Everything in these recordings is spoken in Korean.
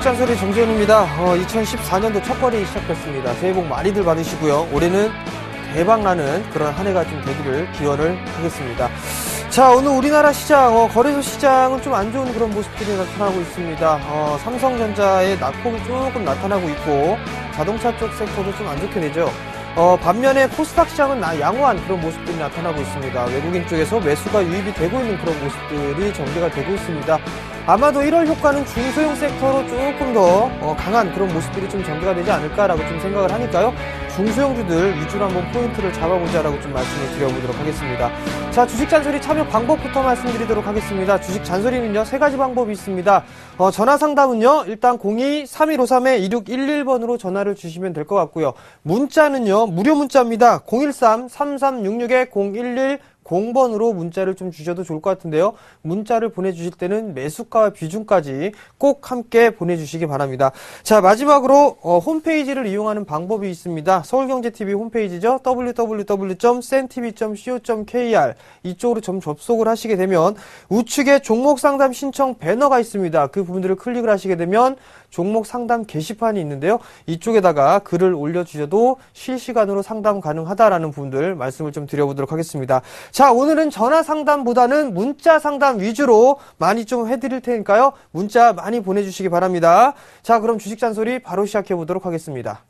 주식잔소리 정재훈입니다. 2014년도 첫 거래이 시작됐습니다. 새해 복 많이들 받으시고요. 올해는 대박나는 그런 한 해가 좀 되기를 기원을 하겠습니다. 자, 오늘 우리나라 시장, 거래소 시장은 좀 안 좋은 그런 모습들이 나타나고 있습니다. 삼성전자의 낙폭이 조금 나타나고 있고, 자동차 쪽 섹터도 좀 안 좋게 되죠. 반면에 코스닥 시장은 양호한 그런 모습들이 나타나고 있습니다. 외국인 쪽에서 매수가 유입이 되고 있는 그런 모습들이 전개가 되고 있습니다. 아마도 1월 효과는 중소형 섹터로 조금 더 강한 그런 모습들이 좀 전개가 되지 않을까라고 좀 생각을 하니까요. 중소형주들 위주로 한번 포인트를 잡아보자라고 좀 말씀을 드려보도록 하겠습니다. 자, 주식 잔소리 참여 방법부터 말씀드리도록 하겠습니다. 주식 잔소리는요, 3가지 방법이 있습니다. 전화 상담은요, 일단 02-3153-2611번으로 전화를 주시면 될 것 같고요. 문자는요, 무료 문자입니다. 013-3366-0110번으로 문자를 좀 주셔도 좋을 것 같은데요. 문자를 보내주실 때는 매수가와 비중까지 꼭 함께 보내주시기 바랍니다. 자, 마지막으로 홈페이지를 이용하는 방법이 있습니다. 서울경제TV 홈페이지죠. www.sentv.co.kr 이쪽으로 좀 접속을 하시게 되면 우측에 종목 상담 신청 배너가 있습니다. 그 부분들을 클릭을 하시게 되면 종목 상담 게시판이 있는데요. 이쪽에다가 글을 올려주셔도 실시간으로 상담 가능하다라는 부분들 말씀을 좀 드려보도록 하겠습니다. 자, 오늘은 전화 상담보다는 문자 상담 위주로 많이 좀 해드릴 테니까요. 문자 많이 보내주시기 바랍니다. 자, 그럼 주식 잔소리 바로 시작해 보도록 하겠습니다.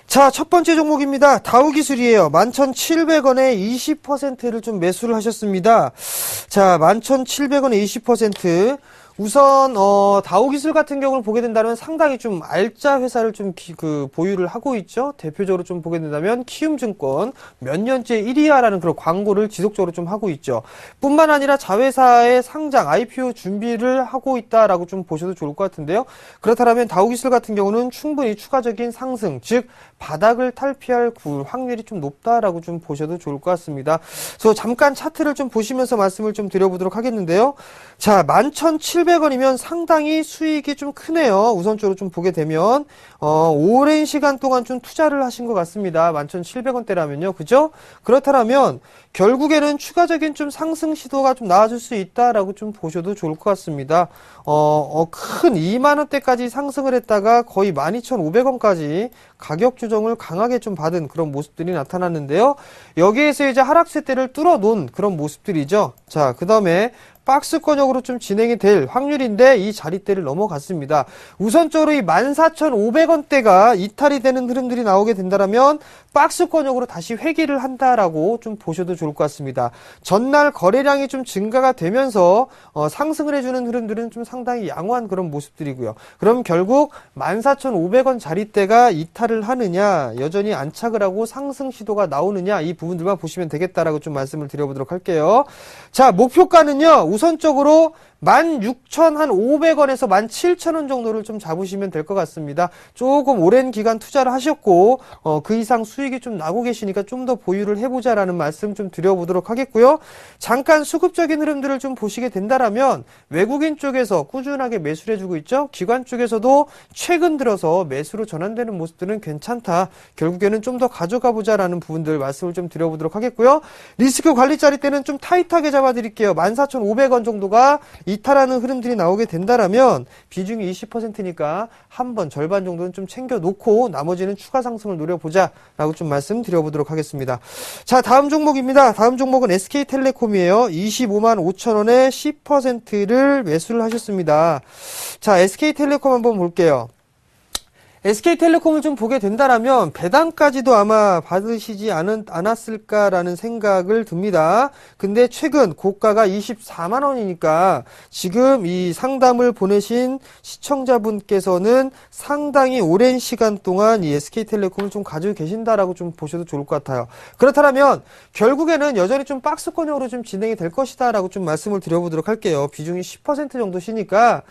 자, 첫 번째 종목입니다. 다우기술이에요. 11,700원에 20%를 좀 매수를 하셨습니다. 자, 11,700원에 20%. 우선 다우기술 같은 경우를 보게 된다면 상당히 좀 알짜 회사를 좀 보유를 하고 있죠. 대표적으로 좀 보게 된다면 키움증권 몇 년째 1위야라는 그런 광고를 지속적으로 좀 하고 있죠. 뿐만 아니라 자회사의 상장 IPO 준비를 하고 있다라고 좀 보셔도 좋을 것 같은데요. 그렇다면 다우기술 같은 경우는 충분히 추가적인 상승, 즉 바닥을 탈피할 확률이 좀 높다라고 좀 보셔도 좋을 것 같습니다. 그래서 잠깐 차트를 좀 보시면서 말씀을 좀 드려보도록 하겠는데요. 자, 11,700원이면 상당히 수익이 좀 크네요. 우선적으로 좀 보게 되면 오랜 시간 동안 좀 투자를 하신 것 같습니다. 11,700원대라면요. 그죠? 그렇다면 결국에는 추가적인 좀 상승 시도가 좀 나아질 수 있다라고 좀 보셔도 좋을 것 같습니다. 큰 2만원대까지 상승을 했다가 거의 12,500원까지 가격 조정을 강하게 좀 받은 그런 모습들이 나타났는데요. 여기에서 이제 하락세대를 뚫어놓은 그런 모습들이죠. 자, 그 다음에 박스권역으로 좀 진행이 될 확률인데 이 자리대를 넘어갔습니다. 우선적으로 이 14,500원대가 이탈이 되는 흐름들이 나오게 된다면 박스권역으로 다시 회귀를 한다라고 좀 보셔도 좋을 것 같습니다. 전날 거래량이 좀 증가가 되면서 상승을 해주는 흐름들은 좀 상당히 양호한 그런 모습들이고요. 그럼 결국 14,500원 자리대가 이탈을 하느냐, 여전히 안착을 하고 상승 시도가 나오느냐, 이 부분들만 보시면 되겠다라고 좀 말씀을 드려보도록 할게요. 자, 목표가는요, 우선적으로 16,500원에서 17,000원 정도를 좀 잡으시면 될 것 같습니다. 조금 오랜 기간 투자를 하셨고 그 이상 수익이 좀 나고 계시니까 좀 더 보유를 해보자라는 말씀 좀 드려보도록 하겠고요. 잠깐 수급적인 흐름들을 좀 보시게 된다면 외국인 쪽에서 꾸준하게 매수를 해주고 있죠. 기관 쪽에서도 최근 들어서 매수로 전환되는 모습들은 괜찮다. 결국에는 좀 더 가져가 보자라는 부분들 말씀을 좀 드려보도록 하겠고요. 리스크 관리 자리대는 좀 타이트하게 잡아드릴게요. 14,500원 정도가 이탈하는 흐름들이 나오게 된다면 비중이 20%니까 한번 절반 정도는 좀 챙겨놓고 나머지는 추가 상승을 노려보자라고 좀 말씀드려보도록 하겠습니다. 자, 다음 종목입니다. 다음 종목은 SK텔레콤이에요. 25만 5천원에 10%를 매수를 하셨습니다. 자, SK텔레콤 한번 볼게요. SK텔레콤을 좀 보게 된다면 배당까지도 아마 받으시지 않았을까라는 생각을 듭니다. 근데 최근 고가가 24만 원이니까 지금 이 상담을 보내신 시청자분께서는 상당히 오랜 시간 동안 이 SK텔레콤을 좀 가지고 계신다라고 좀 보셔도 좋을 것 같아요. 그렇다면 결국에는 여전히 좀 박스권역으로 좀 진행이 될 것이다라고 좀 말씀을 드려보도록 할게요. 비중이 10% 정도시니까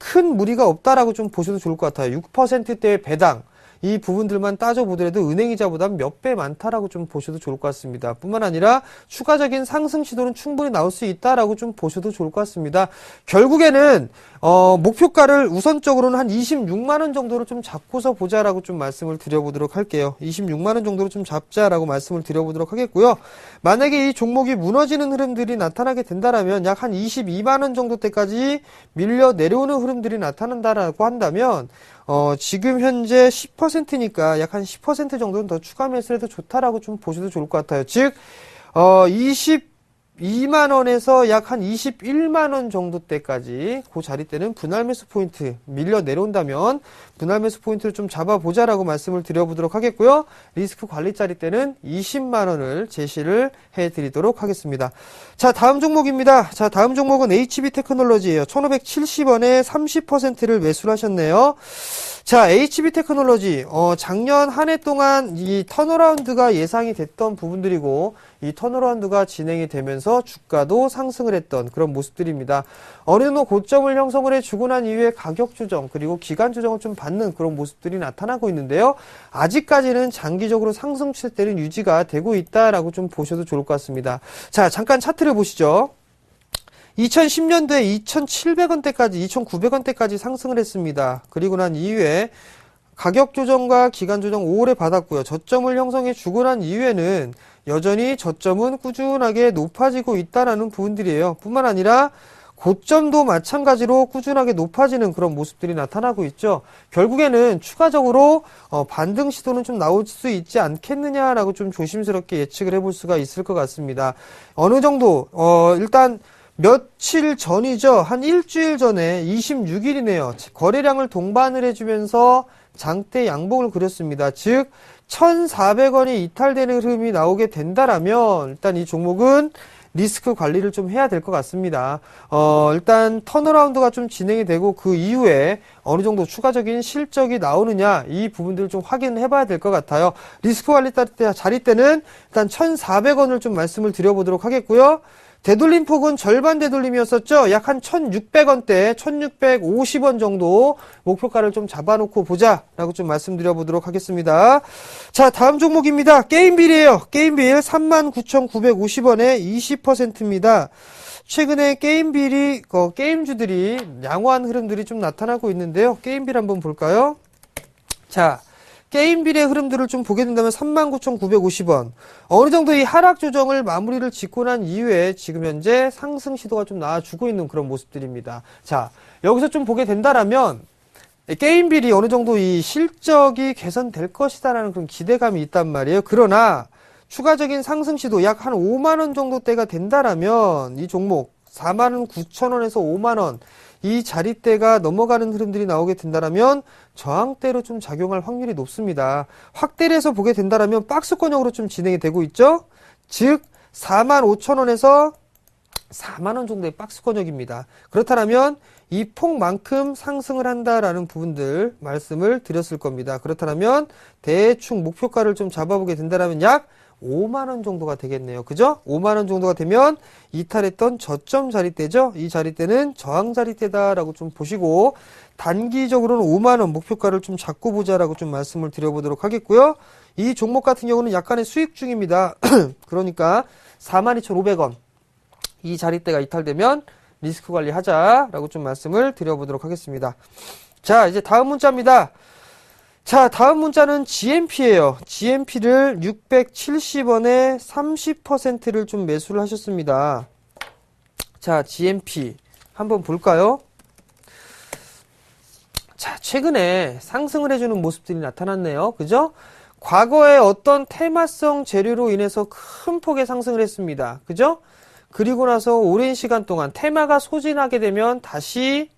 큰 무리가 없다라고 좀 보셔도 좋을 것 같아요. 6%대의 배당. 이 부분들만 따져보더라도 은행이자보다 몇 배 많다라고 좀 보셔도 좋을 것 같습니다. 뿐만 아니라 추가적인 상승 시도는 충분히 나올 수 있다라고 좀 보셔도 좋을 것 같습니다. 결국에는 목표가를 우선적으로는 한 26만 원 정도로 좀 잡고서 보자라고 좀 말씀을 드려보도록 할게요. 26만 원 정도로 좀 잡자라고 말씀을 드려보도록 하겠고요. 만약에 이 종목이 무너지는 흐름들이 나타나게 된다라면 약 한 22만 원 정도 때까지 밀려 내려오는 흐름들이 나타난다라고 한다면 지금 현재 10%니까 약 한 10% 정도는 더 추가 매수해도 좋다라고 좀 보셔도 좋을 것 같아요. 즉 22만 원에서 약 한 21만 원 정도 때까지 그 자리 때는 분할 매수 포인트 밀려 내려온다면 분할 매수 포인트를 좀 잡아보자라고 말씀을 드려보도록 하겠고요. 리스크 관리 자리 때는 20만 원을 제시를 해드리도록 하겠습니다. 자, 다음 종목입니다. 자, 다음 종목은 HB테크놀로지예요. 1570원에 30%를 매수를 하셨네요. 자, HB테크놀로지 작년 한 해 동안 이 턴어라운드가 예상이 됐던 부분들이고 이 턴어라운드가 진행이 되면서 주가도 상승을 했던 그런 모습들입니다. 어느 정도 고점을 형성을 해주고 난 이후에 가격 조정 그리고 기간 조정을 좀 받는 그런 모습들이 나타나고 있는데요. 아직까지는 장기적으로 상승 추세대는 유지가 되고 있다라고 좀 보셔도 좋을 것 같습니다. 자, 잠깐 차트를 보시죠. 2010년도에 2,700원대까지, 2,900원대까지 상승을 했습니다. 그리고 난 이후에 가격 조정과 기간 조정 5월에 받았고요. 저점을 형성해 주고 난 이후에는 여전히 저점은 꾸준하게 높아지고 있다라는 부분들이에요. 뿐만 아니라 고점도 마찬가지로 꾸준하게 높아지는 그런 모습들이 나타나고 있죠. 결국에는 추가적으로 반등 시도는 좀 나올 수 있지 않겠느냐라고 좀 조심스럽게 예측을 해볼 수가 있을 것 같습니다. 어느 정도 일단 며칠 전이죠. 한 일주일 전에 26일이네요. 거래량을 동반을 해주면서 장대 양봉을 그렸습니다. 즉 1,400원이 이탈되는 흐름이 나오게 된다라면 일단 이 종목은 리스크 관리를 좀 해야 될 것 같습니다. 일단 턴어라운드가 좀 진행이 되고 그 이후에 어느 정도 추가적인 실적이 나오느냐 이 부분들을 좀 확인해 봐야 될 것 같아요. 리스크 관리 자리 때는 일단 1,400원을 좀 말씀을 드려보도록 하겠고요. 되돌림 폭은 절반 되돌림이었었죠. 약 한 1,600원대, 1,650원 정도 목표가를 좀 잡아놓고 보자라고 좀 말씀드려보도록 하겠습니다. 자, 다음 종목입니다. 게임빌이에요. 게임빌 39,950원에 20%입니다. 최근에 게임빌이 게임주들이 양호한 흐름들이 좀 나타나고 있는데요. 게임빌 한번 볼까요? 자, 게임빌의 흐름들을 좀 보게 된다면 39,950원. 어느 정도 이 하락 조정을 마무리를 짓고 난 이후에 지금 현재 상승 시도가 좀 나와주고 있는 그런 모습들입니다. 자, 여기서 좀 보게 된다라면 게임빌이 어느 정도 이 실적이 개선될 것이다라는 그런 기대감이 있단 말이에요. 그러나 추가적인 상승 시도 약 한 5만 원 정도 대가 된다라면 이 종목 49,000원에서 5만 원 이 자리대가 넘어가는 흐름들이 나오게 된다라면 저항대로 좀 작용할 확률이 높습니다. 확대를 해서 보게 된다라면 박스권형으로 좀 진행이 되고 있죠. 즉 45,000원에서 4만 원 정도의 박스권형입니다. 그렇다면 이 폭만큼 상승을 한다라는 부분들 말씀을 드렸을 겁니다. 그렇다면 대충 목표가를 좀 잡아보게 된다라면 약 5만 원 정도가 되겠네요. 그죠? 5만 원 정도가 되면 이탈했던 저점 자리대죠. 이 자리대는 저항 자리대다라고 좀 보시고 단기적으로는 5만 원 목표가를 좀 잡고 보자라고 좀 말씀을 드려보도록 하겠고요. 이 종목 같은 경우는 약간의 수익 중입니다. 그러니까 42,500원 이 자리대가 이탈되면 리스크 관리하자라고 좀 말씀을 드려보도록 하겠습니다. 자, 이제 다음 문자입니다. 자, 다음 문자는 GMP예요. GMP를 670원에 30%를 좀 매수를 하셨습니다. 자, GMP 한번 볼까요? 자, 최근에 상승을 해주는 모습들이 나타났네요. 그죠? 과거에 어떤 테마성 재료로 인해서 큰 폭의 상승을 했습니다. 그죠? 그리고 나서 오랜 시간 동안 테마가 소진하게 되면 다시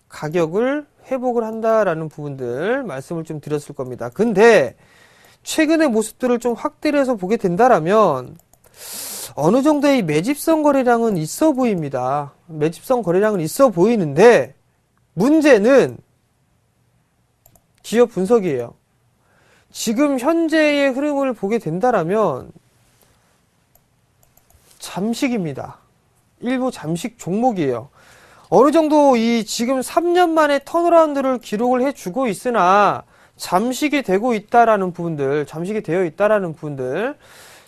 가격을 회복을 한다라는 부분들 말씀을 좀 드렸을 겁니다. 근데 최근의 모습들을 좀 확대를 해서 보게 된다라면 어느 정도의 매집성 거래량은 있어 보입니다. 매집성 거래량은 있어 보이는데 문제는 기업 분석이에요. 지금 현재의 흐름을 보게 된다라면 잠식입니다. 일부 잠식 종목이에요. 어느 정도 이 지금 3년 만에 턴어라운드를 기록을 해주고 있으나 잠식이 되고 있다라는 부분들, 잠식이 되어 있다라는 부분들,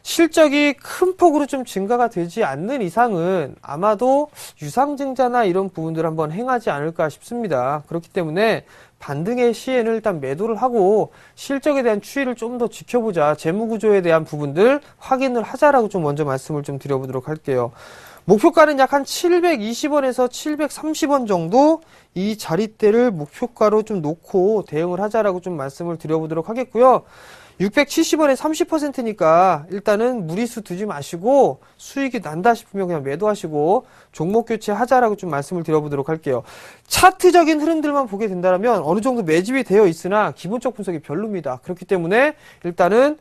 실적이 큰 폭으로 좀 증가가 되지 않는 이상은 아마도 유상증자나 이런 부분들 한번 행하지 않을까 싶습니다. 그렇기 때문에 반등의 시에는 일단 매도를 하고 실적에 대한 추이를 좀 더 지켜보자. 재무구조에 대한 부분들 확인을 하자라고 좀 먼저 말씀을 좀 드려보도록 할게요. 목표가는 약 한 720원에서 730원 정도 이 자리대를 목표가로 좀 놓고 대응을 하자라고 좀 말씀을 드려보도록 하겠고요. 670원에 30%니까 일단은 무리수 두지 마시고 수익이 난다 싶으면 그냥 매도하시고 종목 교체하자라고 좀 말씀을 드려보도록 할게요. 차트적인 흐름들만 보게 된다면 어느 정도 매집이 되어 있으나 기본적 분석이 별로입니다. 그렇기 때문에 일단은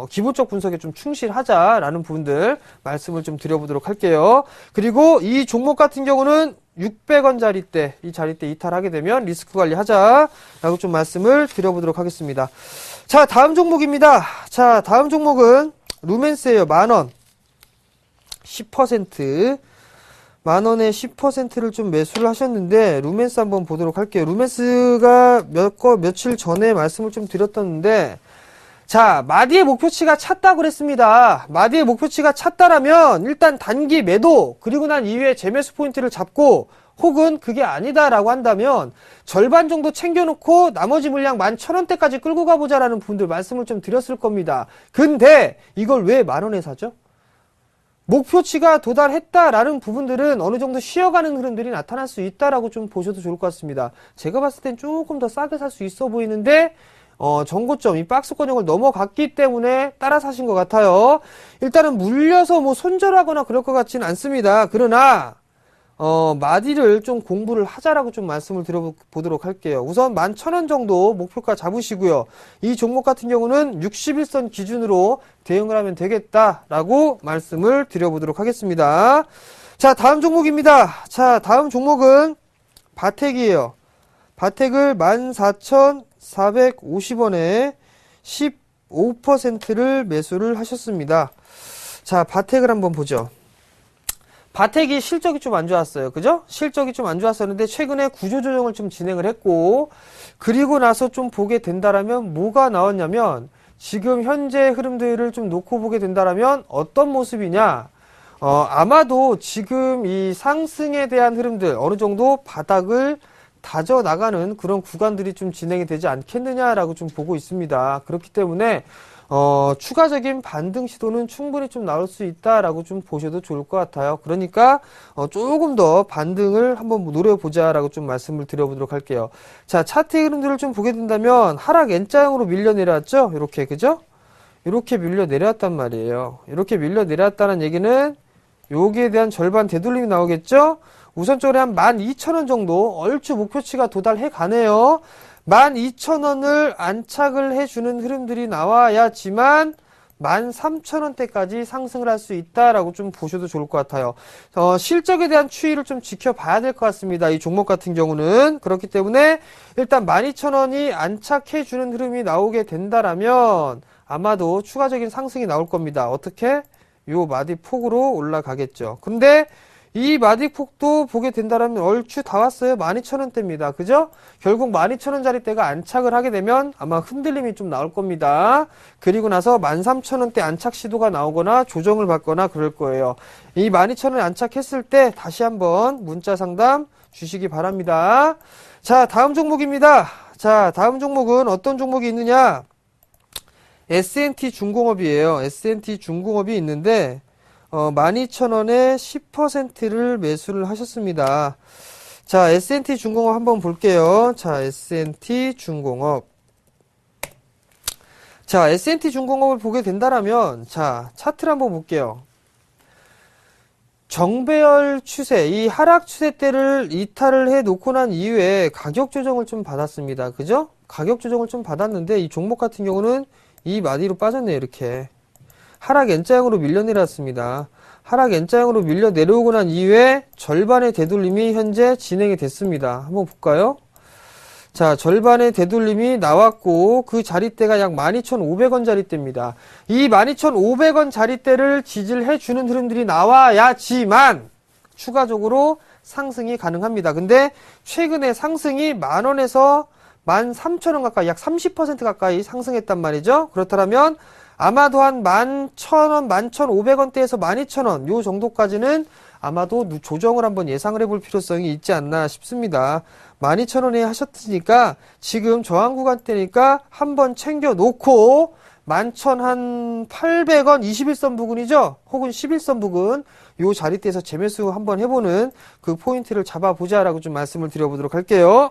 기본적 분석에 좀 충실하자라는 부분들 말씀을 좀 드려보도록 할게요. 그리고 이 종목 같은 경우는 600원 자리대, 이 자리대 이탈하게 되면 리스크 관리하자라고 좀 말씀을 드려보도록 하겠습니다. 자, 다음 종목입니다. 자, 다음 종목은 루멘스예요. 만원. 10%. 만원에 10%를 좀 매수를 하셨는데, 루멘스 한번 보도록 할게요. 루멘스가 며칠 전에 말씀을 좀 드렸었는데, 자, 마디의 목표치가 찼다고 그랬습니다. 마디의 목표치가 찼다라면, 일단 단기 매도, 그리고 난 이후에 재매수 포인트를 잡고, 혹은 그게 아니다라고 한다면 절반 정도 챙겨놓고 나머지 물량 11,000원대까지 끌고 가보자라는 분들 말씀을 좀 드렸을 겁니다. 근데 이걸 왜 만원에 사죠? 목표치가 도달했다라는 부분들은 어느 정도 쉬어가는 흐름들이 나타날 수 있다라고 좀 보셔도 좋을 것 같습니다. 제가 봤을 땐 조금 더 싸게 살 수 있어 보이는데 정고점, 이 박스권역을 넘어갔기 때문에 따라 사신 것 같아요. 일단은 물려서 뭐 손절하거나 그럴 것 같지는 않습니다. 그러나 마디를 좀 공부를 하자라고 좀 말씀을 드려보도록 할게요. 우선 11,000원 정도 목표가 잡으시고요. 이 종목 같은 경우는 61선 기준으로 대응을 하면 되겠다라고 말씀을 드려보도록 하겠습니다. 자, 다음 종목입니다. 자, 다음 종목은 바텍이에요. 바텍을 14,450원에 15%를 매수를 하셨습니다. 자, 바텍을 한번 보죠. 바텍이 실적이 좀 안 좋았어요. 그죠? 실적이 좀 안 좋았었는데 최근에 구조조정을 좀 진행을 했고, 그리고 나서 좀 보게 된다라면 뭐가 나왔냐면 지금 현재 흐름들을 좀 놓고 보게 된다라면 어떤 모습이냐? 아마도 지금 이 상승에 대한 흐름들 어느 정도 바닥을 다져 나가는 그런 구간들이 좀 진행이 되지 않겠느냐라고 좀 보고 있습니다. 그렇기 때문에 추가적인 반등 시도는 충분히 좀 나올 수 있다라고 좀 보셔도 좋을 것 같아요. 그러니까 조금 더 반등을 한번 노려보자라고 좀 말씀을 드려보도록 할게요. 자, 차트 흐름들을 좀 보게 된다면 하락 N자형으로 밀려 내려왔죠? 이렇게, 그죠? 이렇게 밀려 내려왔단 말이에요. 이렇게 밀려 내려왔다는 얘기는 여기에 대한 절반 되돌림이 나오겠죠? 우선적으로 한 12,000원 정도 얼추 목표치가 도달해 가네요. 12,000원을 안착을 해주는 흐름들이 나와야지만 13,000원대까지 상승을 할 수 있다라고 좀 보셔도 좋을 것 같아요. 실적에 대한 추이를 좀 지켜봐야 될 것 같습니다. 이 종목 같은 경우는. 그렇기 때문에 일단 12,000원이 안착해주는 흐름이 나오게 된다라면 아마도 추가적인 상승이 나올 겁니다. 어떻게? 요 마디폭으로 올라가겠죠. 근데 이 마디폭도 보게 된다면 얼추 다 왔어요. 12,000원대입니다. 그죠? 결국 12,000원짜리대가 안착을 하게 되면 아마 흔들림이 좀 나올 겁니다. 그리고 나서 13,000원대 안착 시도가 나오거나 조정을 받거나 그럴 거예요. 이 12,000원 안착했을 때 다시 한번 문자 상담 주시기 바랍니다. 자, 다음 종목입니다. 자, 다음 종목은 어떤 종목이 있느냐? S&T 중공업이에요. S&T 중공업이 있는데 12,000원에 10%를 매수를 하셨습니다. 자, S&T 중공업 한번 볼게요. 자, S&T 중공업. 자, S&T 중공업을 보게 된다라면, 자, 차트를 한번 볼게요. 정배열 추세, 이 하락 추세대를 이탈을 해 놓고 난 이후에 가격 조정을 좀 받았습니다. 그죠? 가격 조정을 좀 받았는데, 이 종목 같은 경우는 이 마디로 빠졌네요, 이렇게. 하락 N자형으로 밀려 내려왔습니다. 하락 N자형으로 밀려 내려오고 난 이후에 절반의 되돌림이 현재 진행이 됐습니다. 한번 볼까요? 자, 절반의 되돌림이 나왔고 그 자리대가 약 12,500원 자리대입니다. 이 12,500원 자리대를 지지해주는 흐름들이 나와야지만 추가적으로 상승이 가능합니다. 근데 최근에 상승이 10,000원에서 13,000원 가까이, 약 30% 가까이 상승했단 말이죠. 그렇다면 아마도 한 11,000원, 11,500원대에서 12,000원 요 정도까지는 아마도 조정을 한번 예상을 해볼 필요성이 있지 않나 싶습니다. 12,000원에 하셨으니까 지금 저항 구간대니까 한번 챙겨 놓고 11,800원 21선 부근이죠. 혹은 11선 부근 요 자리대에서 재매수 한번 해보는 그 포인트를 잡아보자라고 좀 말씀을 드려보도록 할게요.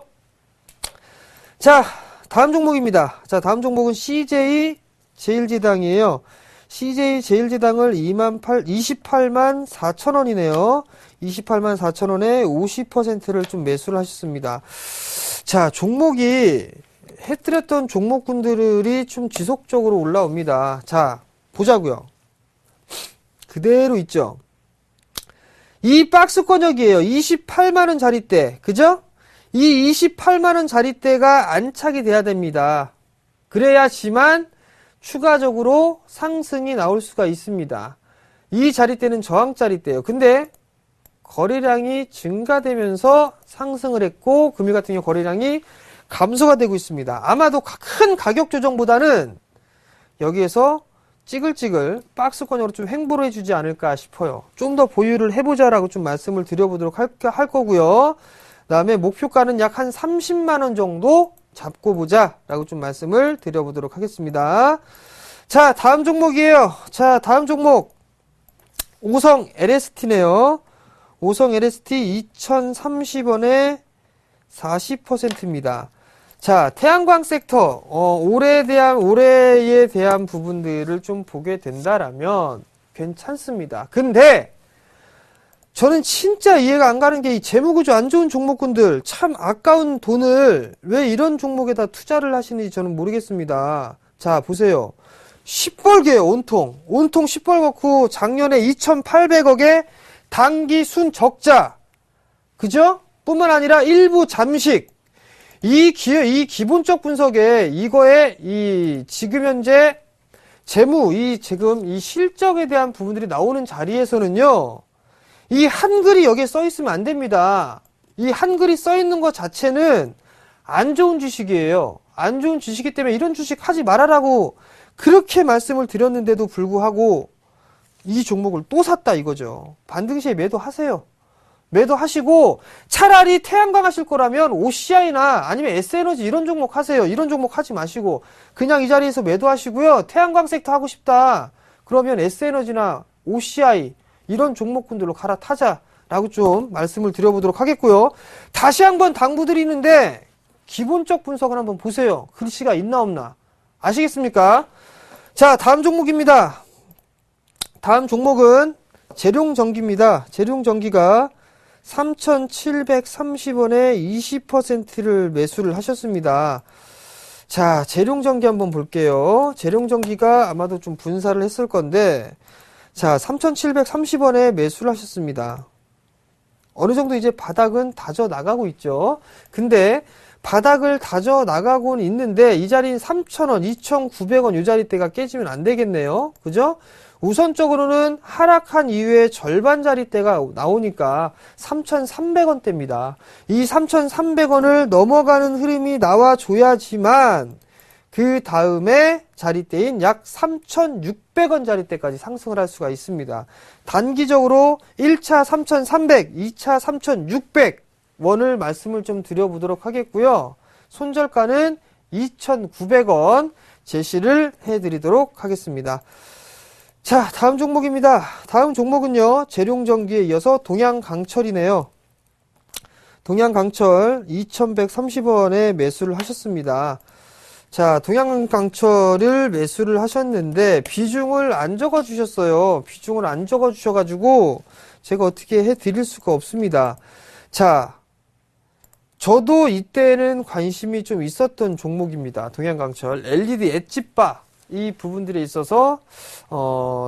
자, 다음 종목입니다. 자, 다음 종목은 CJ 제일제당이에요. CJ 제일제당을 28만 4천원이네요. 28만 4천원에 50%를 좀 매수를 하셨습니다. 자, 종목이 해드렸던 종목군들이 좀 지속적으로 올라옵니다. 자, 보자고요. 그대로 있죠. 이 박스권역이에요. 28만원 자리대. 그죠? 이 28만원 자리대가 안착이 돼야 됩니다. 그래야지만 추가적으로 상승이 나올 수가 있습니다. 이 자리대는 저항 자리대예요. 근데 거래량이 증가되면서 상승을 했고 금일 같은 경우 거래량이 감소가 되고 있습니다. 아마도 큰 가격 조정보다는 여기에서 찌글찌글 박스권으로 좀 횡보를 해주지 않을까 싶어요. 좀 더 보유를 해보자라고 좀 말씀을 드려보도록 할 거고요. 그 다음에 목표가는 약 한 30만원 정도 잡고 보자라고 좀 말씀을 드려보도록 하겠습니다. 자, 다음 종목이에요. 자, 다음 종목 오성 LST네요. 오성 LST 2030원에 40%입니다. 자, 태양광 섹터, 올해에 대한 부분들을 좀 보게 된다라면 괜찮습니다. 근데, 저는 진짜 이해가 안 가는 게 이 재무구조 안 좋은 종목군들, 참 아까운 돈을 왜 이런 종목에다 투자를 하시는지 저는 모르겠습니다. 자, 보세요. 시뻘개요, 온통. 온통 시뻘겋고, 작년에 2,800억의 단기 순 적자. 그죠? 뿐만 아니라 일부 잠식. 이 기본적 분석에 이거에 지금 현재 지금 이 실적에 대한 부분들이 나오는 자리에서는요, 이 한글이 여기에 써 있으면 안 됩니다. 이 한글이 써 있는 것 자체는 안 좋은 주식이에요. 안 좋은 주식이기 때문에 이런 주식 하지 말아라고 그렇게 말씀을 드렸는데도 불구하고 이 종목을 또 샀다 이거죠. 반등시에 매도하세요. 매도하시고 차라리 태양광 하실 거라면 OCI나 아니면 S에너지 이런 종목 하세요. 이런 종목 하지 마시고 그냥 이 자리에서 매도하시고요. 태양광 섹터 하고 싶다. 그러면 S에너지나 OCI 이런 종목군들로 갈아타자라고 좀 말씀을 드려보도록 하겠고요. 다시 한번 당부드리는데 기본적 분석을 한번 보세요. 글씨가 있나 없나. 아시겠습니까? 자, 다음 종목입니다. 다음 종목은 재룡전기입니다. 재룡전기가 3,730원에 20%를 매수를 하셨습니다. 자, 재룡전기 한번 볼게요. 재룡전기가 아마도 좀 분사를 했을 건데, 자, 3,730원에 매수를 하셨습니다. 어느 정도 이제 바닥은 다져 나가고 있죠. 근데 바닥을 다져 나가고는 있는데 이 자리인 3,000원, 2,900원 이 자리대가 깨지면 안 되겠네요. 그죠? 우선적으로는 하락한 이후에 절반 자리대가 나오니까 3,300원대입니다. 이 3,300원을 넘어가는 흐름이 나와줘야지만 그 다음에 자리대인 약 3,600원 자리대까지 상승을 할 수가 있습니다. 단기적으로 1차 3,300, 2차 3,600원을 말씀을 좀 드려보도록 하겠고요. 손절가는 2,900원 제시를 해드리도록 하겠습니다. 자, 다음 종목입니다. 다음 종목은요, 재룡전기에 이어서 동양강철이네요. 동양강철 2,130원에 매수를 하셨습니다. 자, 동양강철을 매수를 하셨는데 비중을 안 적어 주셨어요. 비중을 안 적어 주셔가지고 제가 어떻게 해드릴 수가 없습니다. 자, 저도 이때는 관심이 좀 있었던 종목입니다. 동양강철 LED 엣지바 이 부분들에 있어서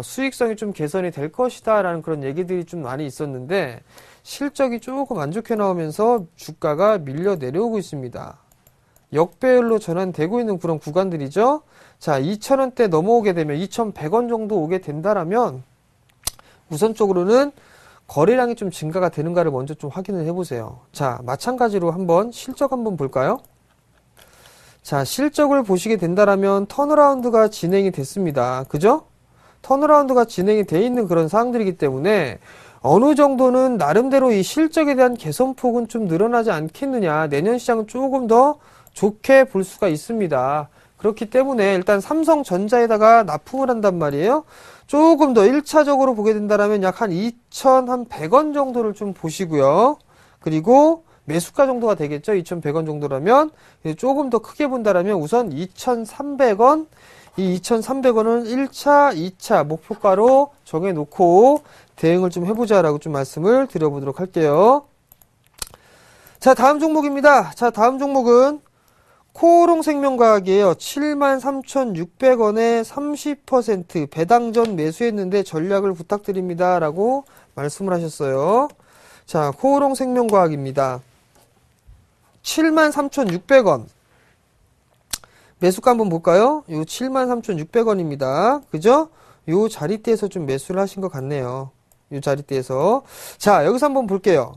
수익성이 좀 개선이 될 것이다 라는 그런 얘기들이 좀 많이 있었는데 실적이 조금 안 좋게 나오면서 주가가 밀려 내려오고 있습니다. 역배열로 전환되고 있는 그런 구간들이죠. 자, 2,000원대 넘어오게 되면 2,100원 정도 오게 된다라면 우선적으로는 거래량이 좀 증가가 되는가를 먼저 좀 확인을 해보세요. 자, 마찬가지로 한번 실적 한번 볼까요? 자, 실적을 보시게 된다라면 턴어라운드가 진행이 됐습니다. 그죠? 턴어라운드가 진행이 돼 있는 그런 사항들이기 때문에 어느 정도는 나름대로 이 실적에 대한 개선폭은 좀 늘어나지 않겠느냐. 내년 시장은 조금 더 좋게 볼 수가 있습니다. 그렇기 때문에 일단 삼성전자에다가 납품을 한단 말이에요. 조금 더 1차적으로 보게 된다면 약 한 2,100원 정도를 좀 보시고요. 그리고 매수가 정도가 되겠죠. 2,100원 정도라면 조금 더 크게 본다면 우선 2,300원, 이 2,300원은 1차, 2차 목표가로 정해놓고 대응을 좀 해보자라고 좀 말씀을 드려보도록 할게요. 자, 다음 종목입니다. 자, 다음 종목은 코오롱생명과학이에요. 73,600원에 30% 배당 전 매수했는데 전략을 부탁드립니다. 라고 말씀을 하셨어요. 자, 코오롱생명과학입니다. 73,600원. 매수가 한번 볼까요? 요 73,600원입니다. 그죠? 요 자리대에서 좀 매수를 하신 것 같네요. 요 자리대에서. 자, 여기서 한번 볼게요.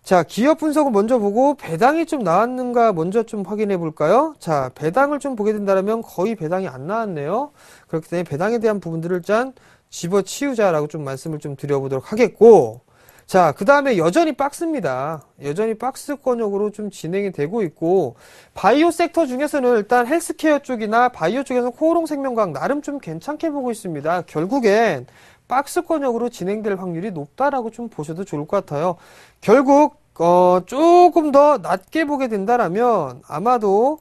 자, 기업 분석을 먼저 보고 배당이 좀 나왔는가 먼저 좀 확인해 볼까요? 자, 배당을 좀 보게 된다면 거의 배당이 안 나왔네요. 그렇기 때문에 배당에 대한 부분들을 일단 집어치우자라고 좀 말씀을 좀 드려보도록 하겠고, 자, 그 다음에 여전히 박스입니다. 여전히 박스권역으로 좀 진행이 되고 있고, 바이오 섹터 중에서는 일단 헬스케어 쪽이나 바이오 쪽에서 코오롱생명과학 나름 좀 괜찮게 보고 있습니다. 결국엔 박스권역으로 진행될 확률이 높다라고 좀 보셔도 좋을 것 같아요. 결국 조금 더 낮게 보게 된다라면 아마도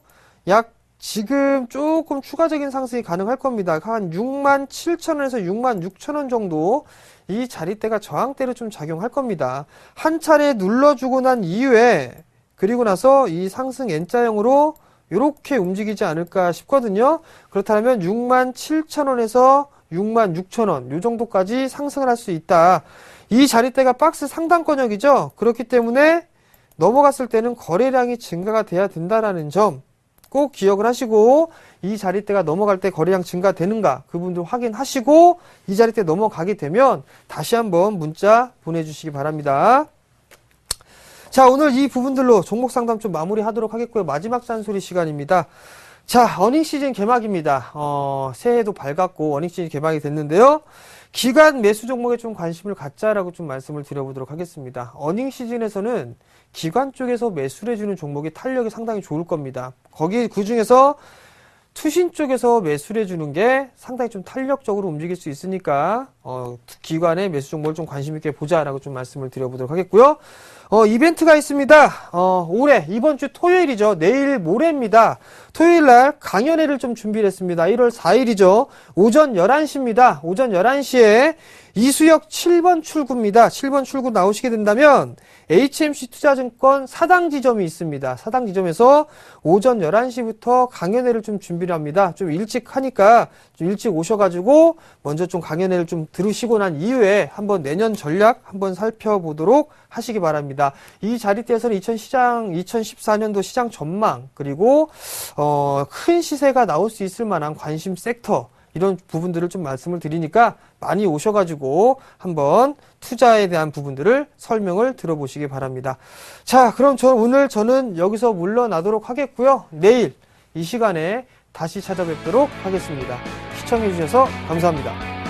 약 지금 조금 추가적인 상승이 가능할 겁니다. 한 67,000원에서 66,000원 정도 이 자리대가 저항대로 좀 작용할 겁니다. 한 차례 눌러주고 난 이후에 그리고 나서 이 상승 N자형으로 이렇게 움직이지 않을까 싶거든요. 그렇다면 67,000원에서 66,000원 이 정도까지 상승을 할 수 있다. 이 자리대가 박스 상단권역이죠. 그렇기 때문에 넘어갔을 때는 거래량이 증가가 돼야 된다라는 점 꼭 기억을 하시고, 이 자리대가 넘어갈 때 거래량 증가되는가 그 부분도 확인하시고 이 자리대 넘어가게 되면 다시 한번 문자 보내주시기 바랍니다. 자, 오늘 이 부분들로 종목 상담 좀 마무리하도록 하겠고요. 마지막 잔소리 시간입니다. 자, 어닝 시즌 개막입니다. 새해도 밝았고 어닝 시즌 개막이 됐는데요. 기관 매수 종목에 좀 관심을 갖자라고 좀 말씀을 드려보도록 하겠습니다. 어닝 시즌에서는 기관 쪽에서 매수를 해주는 종목이 탄력이 상당히 좋을 겁니다. 그 중에서 투신 쪽에서 매수를 해주는 게 상당히 좀 탄력적으로 움직일 수 있으니까 기관의 매수 종목을 좀 관심 있게 보자라고 좀 말씀을 드려보도록 하겠고요. 이벤트가 있습니다. 올해 이번 주 토요일이죠. 내일 모레입니다. 토요일 날 강연회를 좀 준비를 했습니다. 1월 4일이죠. 오전 11시입니다. 오전 11시에 이수역 7번 출구입니다. 7번 출구 나오시게 된다면 HMC 투자증권 사당 지점이 있습니다. 사당 지점에서 오전 11시부터 강연회를 좀 준비를 합니다. 좀 일찍 하니까 좀 일찍 오셔가지고 먼저 좀 강연회를 좀 들으시고 난 이후에 한번 내년 전략 한번 살펴보도록 하시기 바랍니다. 이 자리대에서는 2014년도 시장 전망 그리고 큰 시세가 나올 수 있을 만한 관심 섹터 이런 부분들을 좀 말씀을 드리니까 많이 오셔가지고 한번 투자에 대한 부분들을 설명을 들어보시기 바랍니다. 자, 그럼 오늘 저는 여기서 물러나도록 하겠고요. 내일 이 시간에 다시 찾아뵙도록 하겠습니다. 시청해주셔서 감사합니다.